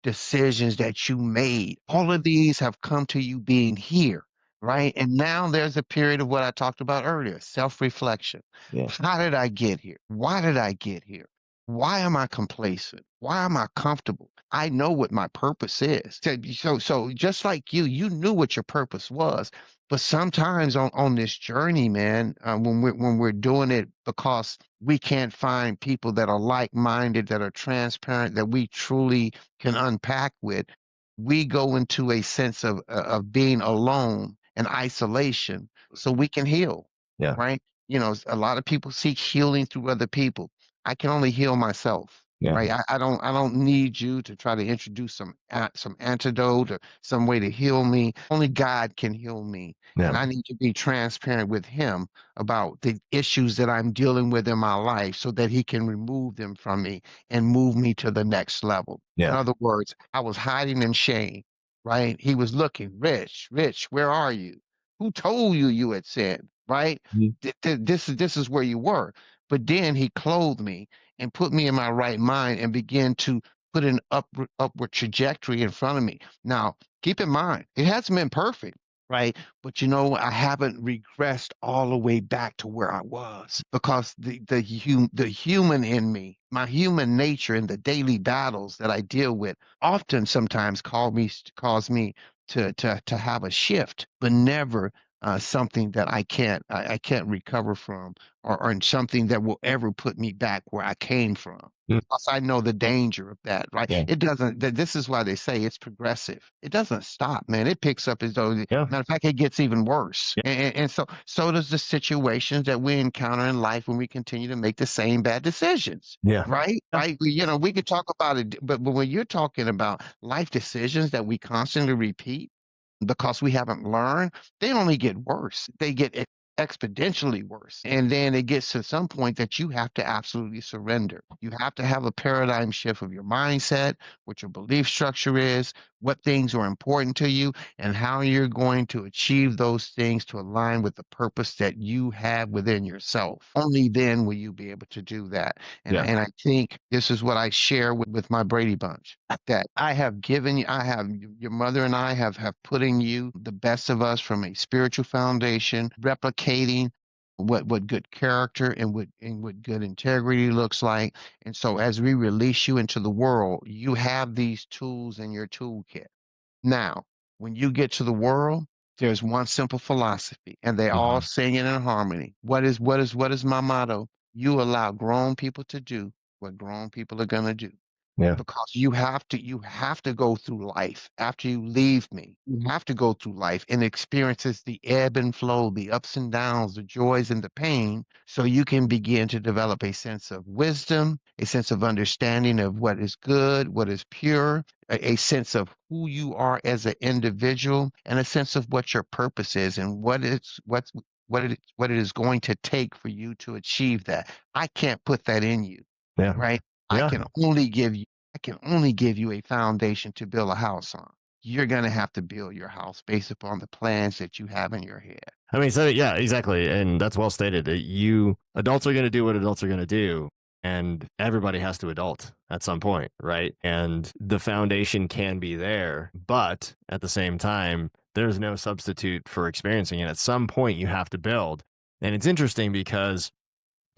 decisions that you made. All of these have come to you being here, right? And now there's a period of what I talked about earlier, self-reflection. Yeah. How did I get here? Why did I get here? Why am I complacent? Why am I comfortable? I know what my purpose is. So just like you knew what your purpose was. But sometimes on this journey, man, when we're doing it because we can't find people that are like-minded, that are transparent, that we truly can unpack with, we go into a sense of being alone and isolation so we can heal, Yeah. right? A lot of people seek healing through other people. I can only heal myself. Yeah. right? I don't need you to try to introduce some antidote or some way to heal me. Only God can heal me. Yeah. And I need to be transparent with him about the issues that I'm dealing with in my life so that he can remove them from me and move me to the next level. In Yeah. other words, I was hiding in shame, right? He was looking, Rich, Rich, where are you? Who told you you had sinned, right? Mhm. This is where you were. But then he clothed me and put me in my right mind and began to put an upward trajectory in front of me. Now, keep in mind, it hasn't been perfect, right? But I haven't regressed all the way back to where I was because the human in me, my human nature and the daily battles that I deal with often sometimes cause me to have a shift, but never something that I can't recover from or something that will ever put me back where I came from. Mm. Plus, I know the danger of that, right? Yeah. It doesn't, this is why they say it's progressive. It doesn't stop, man. It picks up as though, Yeah. matter of fact, it gets even worse. Yeah. And so does the situations that we encounter in life when we continue to make the same bad decisions. Yeah. Right, Yeah. right. We could talk about it, but when you're talking about life decisions that we constantly repeat because we haven't learned, they only get worse. They get exponentially worse. And then it gets to some point that you have to absolutely surrender. You have to have a paradigm shift of your mindset, what your belief structure is, what things are important to you, and how you're going to achieve those things to align with the purpose that you have within yourself. Only then will you be able to do that. And, Yeah. and I think this is what I share with my Brady Bunch that I have given you, your mother and I have put in you the best of us from a spiritual foundation, replicating what good character and what good integrity looks like. And so as we release you into the world, you have these tools in your toolkit. Now, when you get to the world, there's one simple philosophy, and they all Mhm. sing it in harmony. What is my motto? You allow grown people to do what grown people are gonna do Yeah. because you have to go through life after you leave me. You have to go through life and experiences the ebb and flow, the ups and downs, the joys and the pain, so you can begin to develop a sense of wisdom, a sense of understanding of what is good, what is pure, a sense of who you are as an individual, and a sense of what your purpose is and what it is going to take for you to achieve that. I can't put that in you, Yeah. right? I Yeah. can only give you I can only give you a foundation to build a house on. You're going to have to build your house based upon the plans that you have in your head. I mean, so yeah, exactly. And that's well stated. Adults are going to do what adults are going to do. And everybody has to adult at some point, right? And the foundation can be there, but at the same time, there's no substitute for experiencing it. At some point, you have to build. And it's interesting because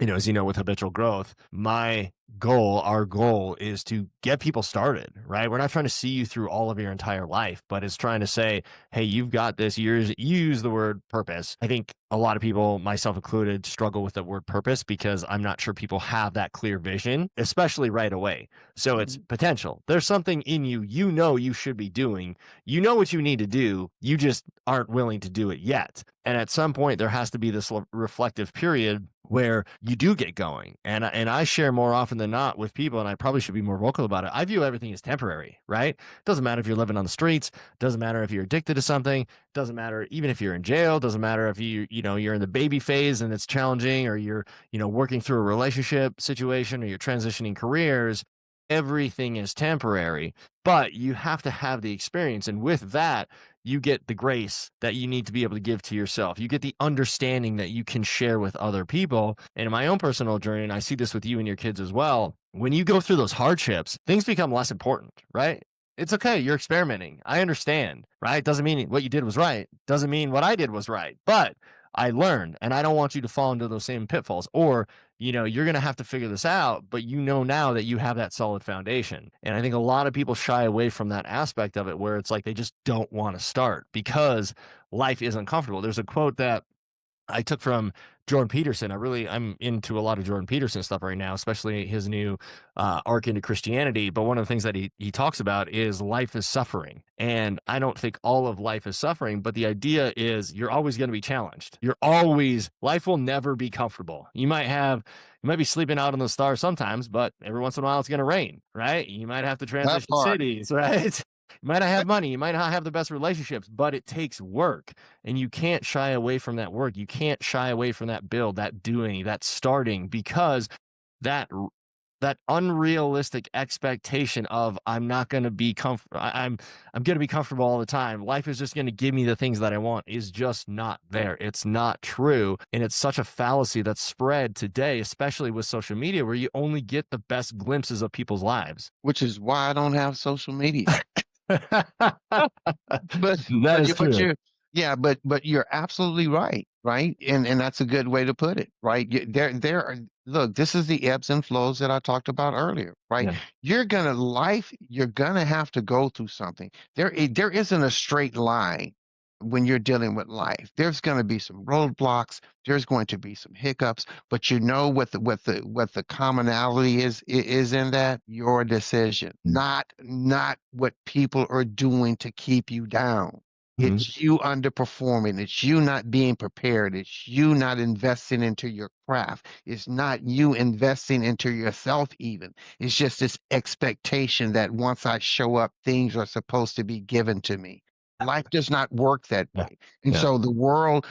as you know, with habitual growth, our goal is to get people started, right? We're not trying to see you through all of your entire life, but it's trying to say, hey, you've got this. You use the word purpose. I think a lot of people, myself included, struggle with the word purpose because I'm not sure people have that clear vision, especially right away. So it's Mhm. potential. There's something in you, you should be doing. You know what you need to do. You just aren't willing to do it yet. And at some point, there has to be this reflective period where you do get going. And I share more often than not with people, and I probably should be more vocal about it. I view everything as temporary, right? Doesn't matter if you're living on the streets, doesn't matter if you're addicted to something, doesn't matter even if you're in jail, doesn't matter if you're in the baby phase and it's challenging, or you're, working through a relationship situation, or you're transitioning careers. Everything is temporary, but you have to have the experience. And with that, you get the grace that you need to be able to give to yourself. You get the understanding that you can share with other people. And in my own personal journey, and I see this with you and your kids as well, when you go through those hardships, things become less important, right? It's okay. You're experimenting. I understand, right? Doesn't mean what you did was right. Doesn't mean what I did was right. But I learned, and I don't want you to fall into those same pitfalls. Or, you're going to have to figure this out, but now that you have that solid foundation. And I think a lot of people shy away from that aspect of it where it's like they just don't want to start because life is uncomfortable. There's a quote that I took from Jordan Peterson. I'm into a lot of Jordan Peterson stuff right now, especially his new arc into Christianity. But one of the things that he talks about is life is suffering. And I don't think all of life is suffering, but the idea is you're always going to be challenged. Life will never be comfortable. You might be sleeping out in the stars sometimes, but every once in a while it's going to rain, right? You might have to That transition part. cities, right? You might not have money, you might not have the best relationships, but it takes work. And you can't shy away from that work. You can't shy away from that build, that doing, that starting, because that that unrealistic expectation of I'm not going to be comfortable. I'm going to be comfortable all the time. Life is just going to give me the things that I want is just not there. It's not true, and it's such a fallacy that's spread today, especially with social media, where you only get the best glimpses of people's lives. Which is why I don't have social media. But That but is you but true. you're yeah, but you're absolutely right, right? And that's a good way to put it, right? There are look, this is the ebbs and flows that I talked about earlier, right? Yeah. You're gonna have to go through something. There isn't a straight line when you're dealing with life. There's gonna be some roadblocks, there's going to be some hiccups, but you know what the commonality is in that? Your decision, not what people are doing to keep you down. Mhm. It's you underperforming. It's you not being prepared. It's you not investing into your craft. It's not you investing into yourself, even. It's just this expectation that once I show up, things are supposed to be given to me. Life does not work that Yeah. way. And Yeah. so the world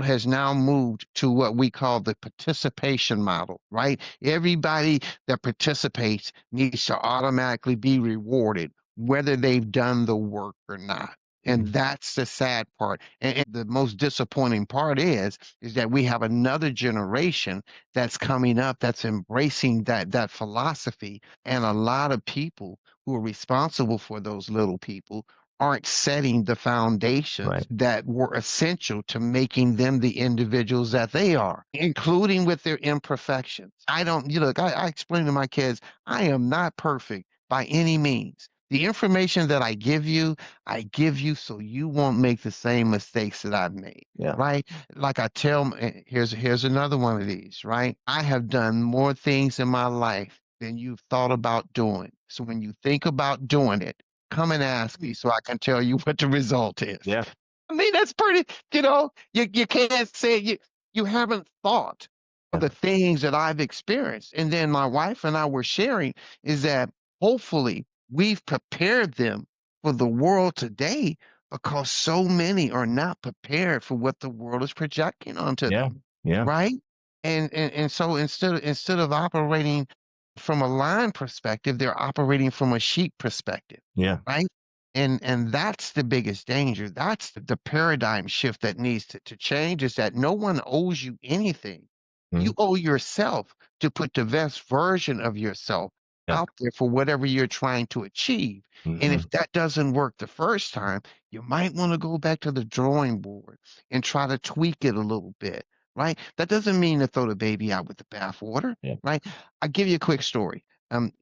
has now moved to what we call the participation model, right? Everybody that participates needs to automatically be rewarded, whether they've done the work or not. And Mhm. that's the sad part. And the most disappointing part is that we have another generation that's coming up that's embracing that philosophy. And a lot of people who are responsible for those little people aren't setting the foundations Right. that were essential to making them the individuals that they are, including with their imperfections. I don't, you look, I explain to my kids, I am not perfect by any means. The information that I give you so you won't make the same mistakes that I've made. Yeah. Right? Like I tell, here's another one of these, right? I have done more things in my life than you've thought about doing. So when you think about doing it, come and ask me so I can tell you what the result is. Yeah. I mean, that's pretty, you can't say you haven't thought of Yeah. the things that I've experienced. And then my wife and I were sharing is that hopefully we've prepared them for the world today because so many are not prepared for what the world is projecting onto Yeah. them, Yeah. right? And so instead of operating from a line perspective, they're operating from a sheep perspective, Yeah. right? And that's the biggest danger. That's the paradigm shift that needs to change is that no one owes you anything. Mhm. You owe yourself to put the best version of yourself Yeah. out there for whatever you're trying to achieve. And Mhm. if that doesn't work the first time, you might want to go back to the drawing board and try to tweak it a little bit, right? That doesn't mean to throw the baby out with the bathwater, Yeah. right? I'll give you a quick story.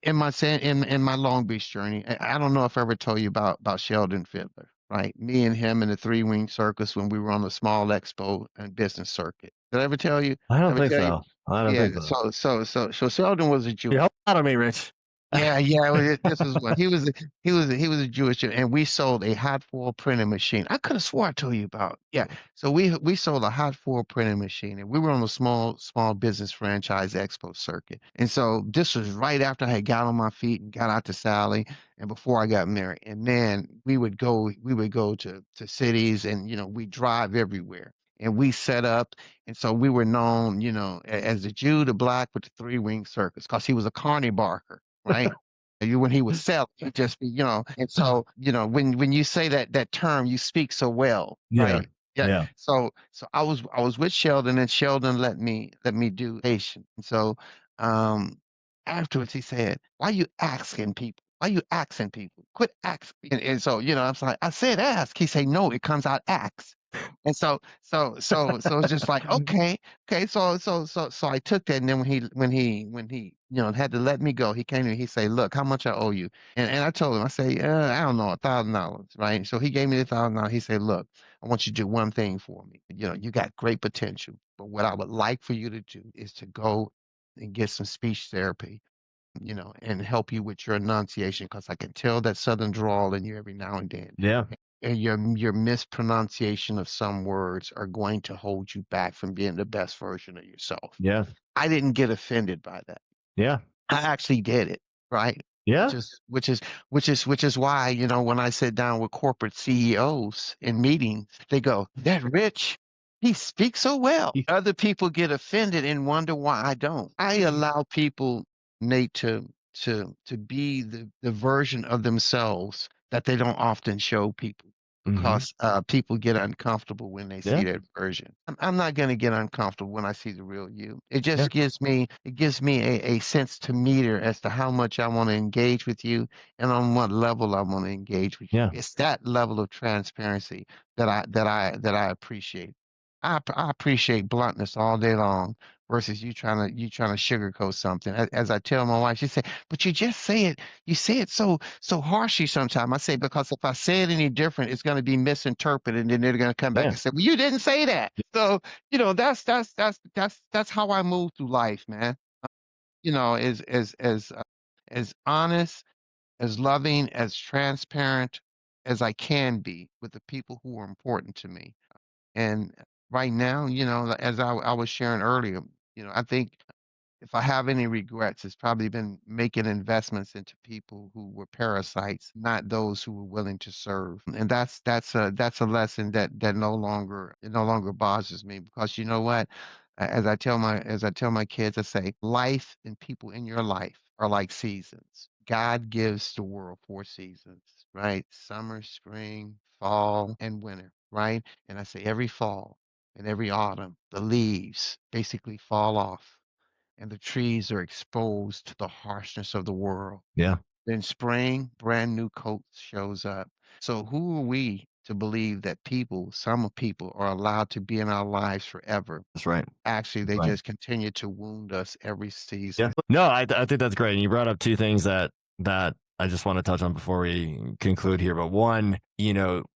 In my Long Beach journey, I don't know if I ever told you about Sheldon Fiddler, right? Me and him in the Three Wing Circus when we were on the small expo and business circuit. Did I ever tell you? I don't Ever think tell you? so. I don't Yeah. think so. So Sheldon was a You're Jewish. helping out on me, Rich. Yeah, yeah. This is what he was a Jewish, and we sold a hot foil printing machine. I could have swore I told you about. Yeah. So we sold a hot foil printing machine, and we were on the small business franchise expo circuit. And so this was right after I had got on my feet and got out to Sally, and before I got married. And man, we would go to cities, and we drive everywhere. And we set up, and so we were known, as the Jew, the black with the three-wing circus, because he was a carny barker, right? When he was selling, he just be, and so, when you say that term, you speak so well, Yeah. right? Yeah. Yeah. So I was with Sheldon, and Sheldon let me do Asian. And so um afterwards he said, "Why you asking people? Why you asking people? Quit asking." And so, I was like, I said ask. He said, "No, it comes out ask." And so it's just like, okay, okay. So I took that, and then when he had to let me go, he came to me. He said, "Look, how much I owe you?" And I told him, I say, I don't know, $1,000, right? So he gave me the $1,000. He said, "Look, I want you to do one thing for me. You got great potential, but what I would like for you to do is to go and get some speech therapy, and help you with your enunciation, because I can tell that southern drawl in you every now and then. Yeah. And your mispronunciation of some words are going to hold you back from being the best version of yourself." Yeah. I didn't get offended by that. Yeah. I actually did it, right? Which Yeah. is which is which is why, when I sit down with corporate CEOs in meetings, they go, "That Rich, he speaks so well." Other people get offended and wonder why I don't. I allow people, Nate, to be the version of themselves that they don't often show people, Hmm. because people get uncomfortable when they see Yeah. that version. I'm not going to get uncomfortable when I see the real you. It Yeah. just gives me a sense to meter as to how much I want to engage with you, and on what level I want to engage with you. Yeah. It's that level of transparency that I appreciate. I appreciate bluntness all day long versus you trying to sugarcoat something. As I tell my wife, she said, "But you say it so harshly sometimes." I say, "Because if I say it any different, it's going to be misinterpreted, and then they're going to come back Yeah. and say, 'Well, you didn't say that.'" So, that's how I move through life, man. As honest, as loving, as transparent as I can be with the people who are important to me. And right now, as I was sharing earlier, I think if I have any regrets, it's probably been making investments into people who were parasites, not those who were willing to serve. And that's a lesson that no longer bothers me, because you know what? As I tell my kids, I say life and people in your life are like seasons. God gives the world four seasons, right? Summer, spring, fall, and winter, right? And I say every fall and every autumn, the leaves basically fall off and the trees are exposed to the harshness of the world. Yeah. Then spring, brand new coat shows up. So who are we to believe that some people are allowed to be in our lives forever? That's right. Actually, That's they right. just continue to wound us every Yeah. season. No, I think that's great. And you brought up two things that I just want to touch on before we conclude here. But one,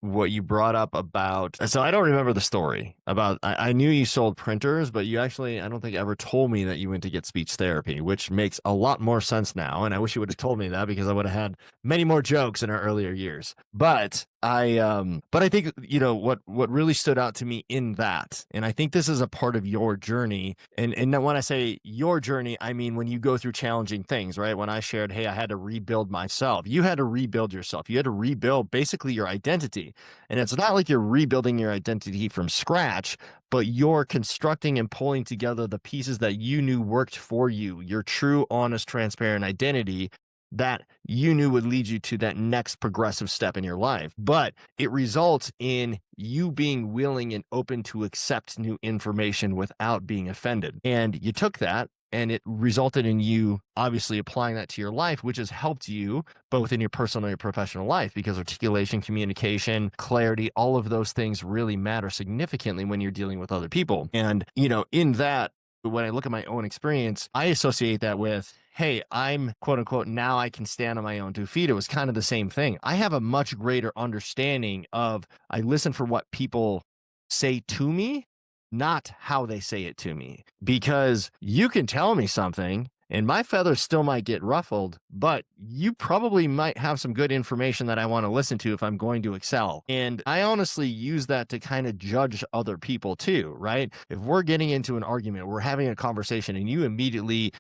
what you brought up about, so I don't remember the story about, I knew you sold printers, but you actually, I don't think ever told me that you went to get speech therapy, which makes a lot more sense now. And I wish you would have told me that, because I would have had many more jokes in our earlier years. But I think, what really stood out to me in that, and I think this is a part of your journey. And when I say your journey, I mean, when you go through challenging things, right? When I shared, hey, I had to rebuild myself, you had to rebuild yourself. You had to rebuild basically your identity. And it's not like you're rebuilding your identity from scratch, but you're constructing and pulling together the pieces that you knew worked for you, your true, honest, transparent identity that you knew would lead you to that next progressive step in your life. But it results in you being willing and open to accept new information without being offended. And you took that, and it resulted in you obviously applying that to your life, which has helped you both in your personal and your professional life, because articulation, communication, clarity, all of those things really matter significantly when you're dealing with other people. And, in that, when I look at my own experience, I associate that with, hey, I'm quote unquote, now I can stand on my own 2 feet. It was kind of the same thing. I have a much greater understanding of, I listen for what people say to me, not how they say it to me, because you can tell me something and my feathers still might get ruffled, but you probably might have some good information that I want to listen to if I'm going to excel. And I honestly use that to kind of judge other people too, right? If we're getting into an argument, we're having a conversation, and you immediately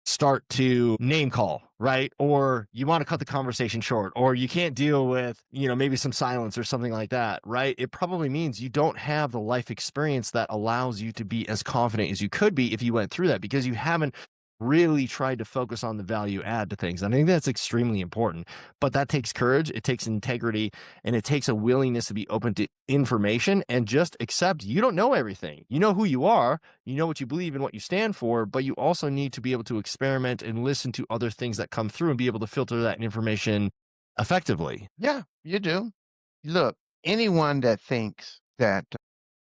start to name call, right? Or you want to cut the conversation short, or you can't deal with, maybe some silence or something like that, right? It probably means you don't have the life experience that allows you to be as confident as you could be if you went through that, because you haven't really tried to focus on the value add to things. I think that's extremely important, but that takes courage, it takes integrity, and it takes a willingness to be open to information and just accept you don't know everything. You know who you are, you know what you believe and what you stand for, but you also need to be able to experiment and listen to other things that come through and be able to filter that information effectively. Yeah, you do. Look, anyone that thinks that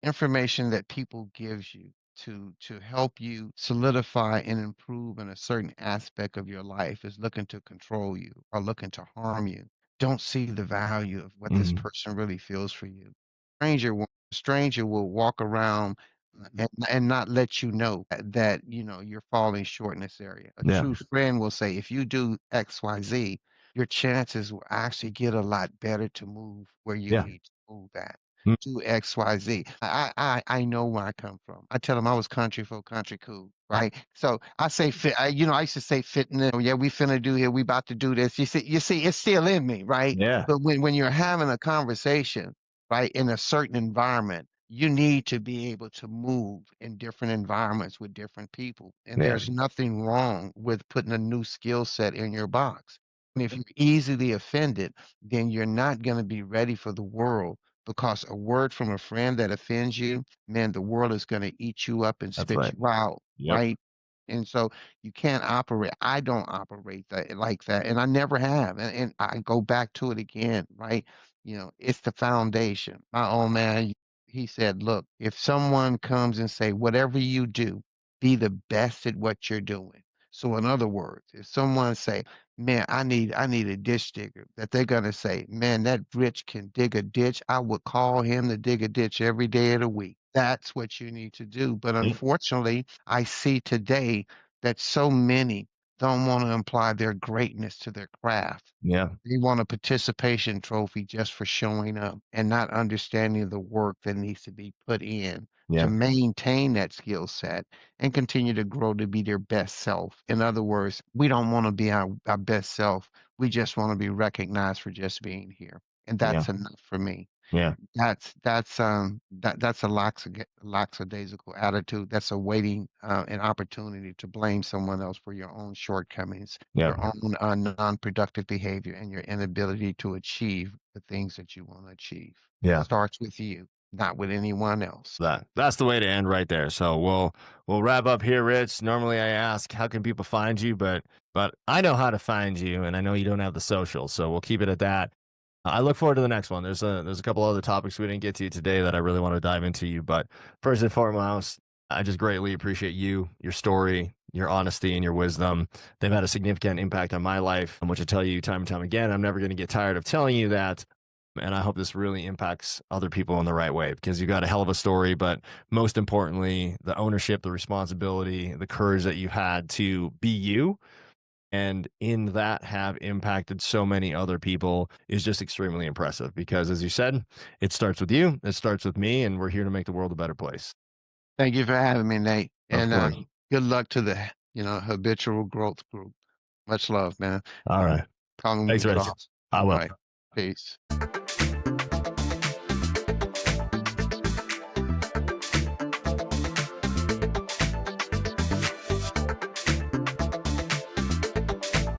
information that people gives you to help you solidify and improve in a certain aspect of your life is looking to control you or looking to harm you. Don't see the value of what this Mhm. person really feels for you. Stranger will walk around and not let you know that you know you're falling short in this area. A Yeah. true friend will say, if you do XYZ, your chances will actually get a lot better to move where you Yeah. need to move at. Mm. Do XYZ. I know where I come from. I tell them I was country for country cool, right? So I say fit. I used to say fitness. Oh, yeah, we finna do here. We about to do this. You see, it's still in me, right? Yeah. But when you're having a conversation, right, in a certain environment, you need to be able to move in different environments with different people. And Yeah. there's nothing wrong with putting a new skill set in your box. And if you're easily offended, then you're not going to be ready for the world because a word from a friend that offends you, man, the world is going to eat you up and That's spit right. you out, Yep. right? And so you can't operate. I don't operate that like that, and I never have. And I go back to it again, right? It's the foundation. My old man, he said, look, if someone comes and say, whatever you do, be the best at what you're doing. So in other words, if someone say, man, I need a ditch digger, that they're gonna say, man, that Rich can dig a ditch. I would call him to dig a ditch every day of the week. That's what you need to do. But Mm. unfortunately, I see today that so many don't want to apply their greatness to their craft. Yeah. They want a participation trophy just for showing up and not understanding the work that needs to be put in to Yeah. maintain that skill set and continue to grow to be their best self. In other words, we don't want to be our best self. We just want to be recognized for just being here. And Yeah. that's enough for me. Yeah. That's a lackadaisical attitude. That's a waiting an opportunity to blame someone else for your own shortcomings, Yeah. your own non-productive behavior, and your inability to achieve the things that you want to achieve. Yeah. Starts with you, not with anyone else. That's the way to end right there. So we'll wrap up here, Rich. Normally I ask how can people find you, but I know how to find you, and I know you don't have the social, so we'll keep it at that. I look forward to the next one. There's a couple other topics we didn't get to today that I really want to dive into you, but first and foremost, I just greatly appreciate you, your story, your honesty, and your wisdom. They've had a significant impact on my life, which I tell you time and time again. I'm never going to get tired of telling you that. And I hope this really impacts other people in the right way because you got a hell of a story. But most importantly, the ownership, the responsibility, the courage that you had to be you and in that have impacted so many other people is just extremely impressive because, as you said, it starts with you, it starts with me, and we're here to make the world a better place. Thank you for having me, Nate. Of And course. good luck to the habitual growth group. Much love, man. All right. Call me when we Thanks, get Rich. off. I All will. right. Peace.